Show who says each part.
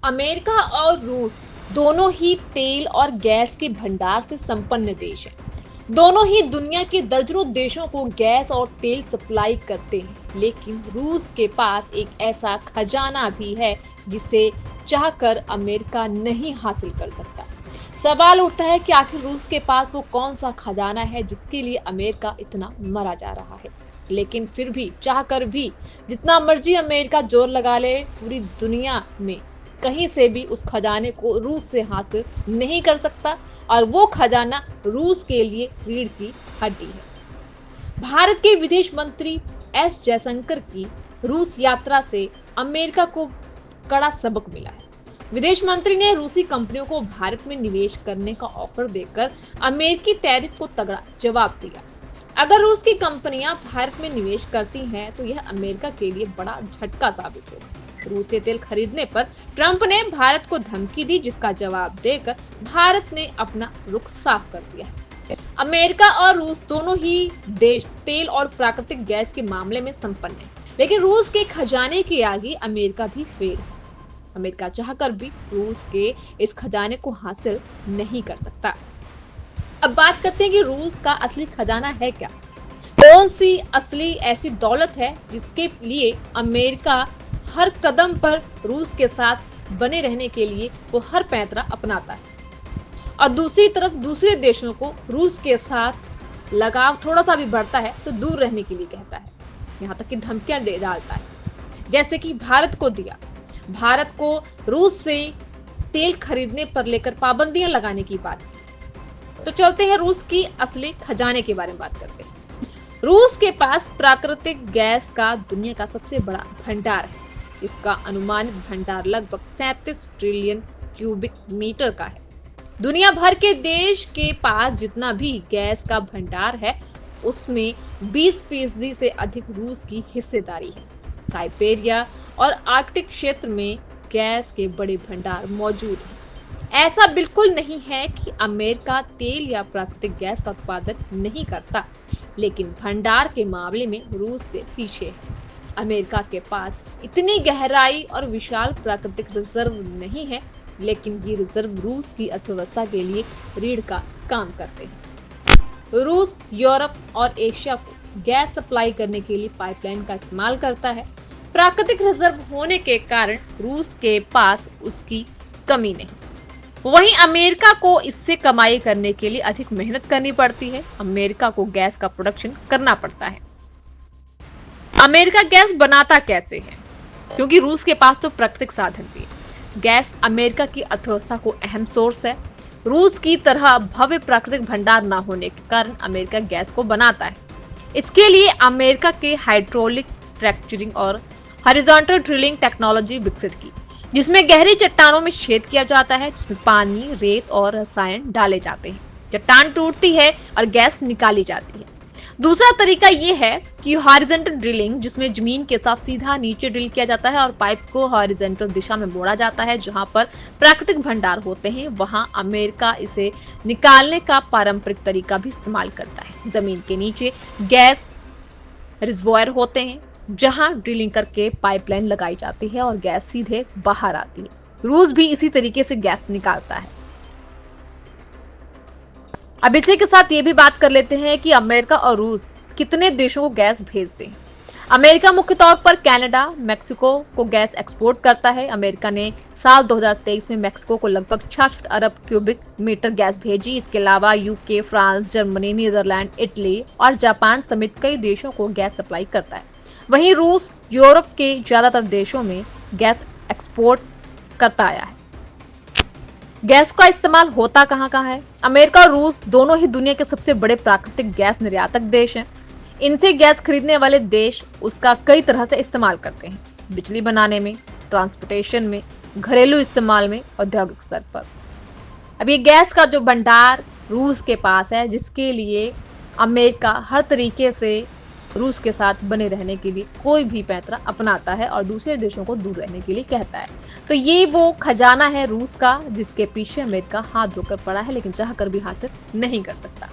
Speaker 1: America और रूस दोनों ही तेल और गैस के भंडार से संपन्न देश हैं। दोनों ही दुनिया के दर्जनों देशों को गैस और तेल सप्लाई करते हैं, लेकिन रूस के पास एक ऐसा खजाना भी है जिसे चाहकर अमेरिका नहीं हासिल कर सकता। सवाल उठता है कि आखिर रूस के पास वो कौन सा खजाना है जिसके लिए अमेरिका इतना मरा जा रहा है। लेकिन फिर भी चाहकर भी जितना मर्जी अमेरिका जोर लगा ले, पूरी दुनिया में कहीं से भी उस खजाने को रूस से हासिल नहीं कर सकता और वो खजाना रूस के लिए रीढ़ की हड्डी है। भारत के विदेश मंत्री एस जयशंकर की रूस यात्रा से अमेरिका को कड़ा सबक मिला है। विदेश मंत्री ने रूसी कंपनियों को भारत में निवेश करने का ऑफर देकर अमेरिकी टैरिफ को तगड़ा जवाब दिया। अगर रूस की कंपनियां भारत में निवेश करती हैं तो यह अमेरिका के लिए बड़ा झटका साबित होगा। रूस से तेल खरीदने पर ट्रंप ने भारत को धमकी दी, जिसका जवाब देकर भारत ने अपना रुख साफ कर दिया है। अमेरिका और रूस दोनों ही देश तेल और प्राकृतिक गैस के मामले में संपन्न है, लेकिन रूस के खजाने के आगे अमेरिका भी फेल है। अमेरिका चाहकर भी रूस के इस खजाने को हासिल नहीं कर सकता। अब बात करते हैं कि रूस का असली खजाना है क्या। कौन सी असली ऐसी दौलत है जिसके लिए अमेरिका हर कदम पर रूस के साथ बने रहने के लिए वो हर पैंतरा अपनाता है, और दूसरी तरफ दूसरे देशों को रूस के साथ लगाव थोड़ा सा भी बढ़ता है तो दूर रहने के लिए कहता है, यहाँ तक कि धमकियां दे डालता है। जैसे कि भारत को दिया, भारत को रूस से तेल खरीदने पर लेकर पाबंदियां लगाने की बात। तो चलते हैं रूस की असली खजाने के बारे में बात करते हैं। रूस के पास प्राकृतिक गैस का दुनिया का सबसे बड़ा भंडार है। इसका अनुमानित भंडार लगभग 37 ट्रिलियन क्यूबिक मीटर का है। दुनिया भर के देश के पास जितना भी गैस का भंडार है, उसमें 20% से अधिक रूस की हिस्सेदारी है। साइबेरिया और आर्कटिक क्षेत्र में गैस के बड़े भंडार मौजूद हैं। ऐसा बिल्कुल नहीं है कि अमेरिका तेल या प्राकृतिक गैस का उत्पादन नहीं करता, लेकिन भंडार के मामले में रूस से पीछे है। अमेरिका के पास इतनी गहराई और विशाल प्राकृतिक रिजर्व नहीं है, लेकिन ये रिजर्व रूस की अर्थव्यवस्था के लिए रीढ़ का काम करते हैं। रूस यूरोप और एशिया को गैस सप्लाई करने के लिए पाइपलाइन का इस्तेमाल करता है। प्राकृतिक रिजर्व होने के कारण रूस के पास उसकी कमी नहीं। वहीं अमेरिका को इससे कमाई करने के लिए अधिक मेहनत करनी पड़ती है। अमेरिका को गैस का प्रोडक्शन करना पड़ता है। अमेरिका गैस बनाता कैसे है? क्योंकि रूस के पास तो प्राकृतिक साधन भी है। गैस अमेरिका की अर्थव्यवस्था को अहम सोर्स है। रूस की तरह भव्य प्राकृतिक भंडार न होने के कारण अमेरिका गैस को बनाता है। इसके लिए अमेरिका के हाइड्रोलिक फ्रैक्चरिंग और हॉरिजॉन्टल ड्रिलिंग टेक्नोलॉजी विकसित की, जिसमें गहरी चट्टानों में छेद किया जाता है, जिसमें पानी, रेत और रसायन डाले जाते हैं। चट्टान टूटती है और गैस निकाली जाती है। दूसरा तरीका ये है कि हॉरिजॉन्टल ड्रिलिंग, जिसमें जमीन के साथ सीधा नीचे ड्रिल किया जाता है और पाइप को हॉरिजॉन्टल दिशा में मोड़ा जाता है। जहां पर प्राकृतिक भंडार होते हैं, वहां अमेरिका इसे निकालने का पारंपरिक तरीका भी इस्तेमाल करता है। जमीन के नीचे गैस रिजर्वॉयर होते हैं, जहां ड्रिलिंग करके पाइपलाइन लगाई जाती है और गैस सीधे बाहर आती है। रूस भी इसी तरीके से गैस निकालता है। अब इसी के साथ ये भी बात कर लेते हैं कि अमेरिका और रूस कितने देशों को गैस भेजते हैं। अमेरिका मुख्य तौर पर कनाडा, मेक्सिको को गैस एक्सपोर्ट करता है। अमेरिका ने साल 2023 में मेक्सिको को लगभग 66 अरब क्यूबिक मीटर गैस भेजी। इसके अलावा UK, France, Germany, Netherlands, Italy और जापान समेत कई देशों को गैस सप्लाई करता है। वहीं रूस यूरोप के ज्यादातर देशों में गैस एक्सपोर्ट करता आया है। गैस का इस्तेमाल होता कहाँ है? अमेरिका और रूस दोनों ही दुनिया के सबसे बड़े प्राकृतिक गैस निर्यातक देश हैं। इनसे गैस खरीदने वाले देश उसका कई तरह से इस्तेमाल करते हैं, बिजली बनाने में, ट्रांसपोर्टेशन में, घरेलू इस्तेमाल में, औद्योगिक स्तर पर। अब ये गैस का जो भंडार रूस के पास है, जिसके लिए अमेरिका हर तरीके से रूस के साथ बने रहने के लिए कोई भी पैंतरा अपनाता है और दूसरे देशों को दूर रहने के लिए कहता है। तो ये वो खजाना है रूस का, जिसके पीछे अमेरिका हाथ धोकर पड़ा है, लेकिन चाहकर भी हासिल नहीं कर सकता।